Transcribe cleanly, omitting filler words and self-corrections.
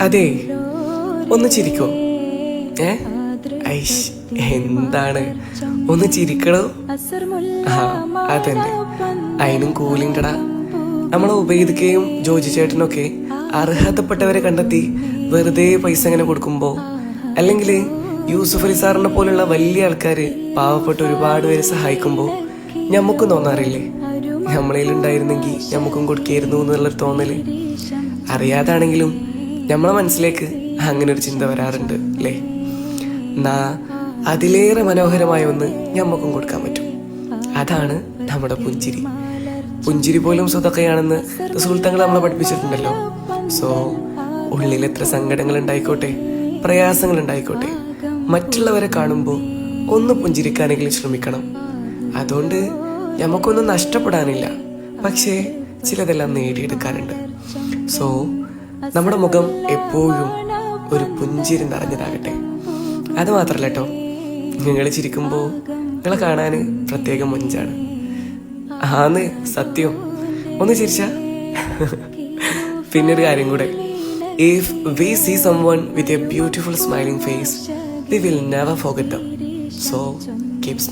അതെ, ഒന്ന് ചിരിക്കോ? ഐഷ്, എന്താണ്, ഒന്ന് ചിരിക്കണോ? ആ അതന്നെ, അതിനും കൂലിണ്ടടാ. നമ്മളെ ഉപയോഗിക്കുകയും ജോജി ചേട്ടനൊക്കെ അർഹതപ്പെട്ടവരെ കണ്ടെത്തി വെറുതെ പൈസ ഇങ്ങനെ കൊടുക്കുമ്പോ, അല്ലെങ്കിൽ യൂസുഫ് അലി സാറിനെ പോലുള്ള വലിയ ആൾക്കാര് പാവപ്പെട്ട ഒരുപാട് പേരെ സഹായിക്കുമ്പോ ഞമ്മക്കും തോന്നാറില്ലേ, നമ്മളതിലുണ്ടായിരുന്നെങ്കിൽ ഞമ്മക്കും കൊടുക്കായിരുന്നു എന്നുള്ളൊരു തോന്നല്. അറിയാതാണെങ്കിലും നമ്മളെ മനസ്സിലേക്ക് അങ്ങനെ ഒരു ചിന്ത വരാറുണ്ട് അല്ലേ? എന്നാ അതിലേറെ മനോഹരമായ ഒന്ന് ഞമ്മക്കും കൊടുക്കാൻ പറ്റും. അതാണ് നമ്മുടെ പുഞ്ചിരി. പുഞ്ചിരി പോലും സ്വതക്കയാണെന്ന് റസൂൽ തങ്ങൾ നമ്മളെ പഠിപ്പിച്ചിട്ടുണ്ടല്ലോ. സോ ഉള്ളിൽ എത്ര സങ്കടങ്ങൾ ഉണ്ടായിക്കോട്ടെ, പ്രയാസങ്ങൾ ഉണ്ടായിക്കോട്ടെ, മറ്റുള്ളവരെ കാണുമ്പോൾ ഒന്ന് പുഞ്ചിരിക്കാനെങ്കിലും ശ്രമിക്കണം. അതുകൊണ്ട് നമുക്കൊന്നും നഷ്ടപ്പെടാനില്ല, പക്ഷേ ചിലതെല്ലാം നേടിയെടുക്കാനുണ്ട്. സോ നമ്മുടെ മുഖം എപ്പോഴും ഒരു പുഞ്ചിരി നിറഞ്ഞതാകട്ടെ. അത് മാത്രല്ല കേട്ടോ, നിങ്ങൾ ചിരിക്കുമ്പോൾ നിങ്ങളെ കാണാൻ പ്രത്യേകം മൊഞ്ചാണ്. ആന്ന് സത്യം, ഒന്ന് ചിരിച്ച. പിന്നൊരു കാര്യം കൂടെ, if we see someone with a beautiful smiling face, we will never forget them. So keep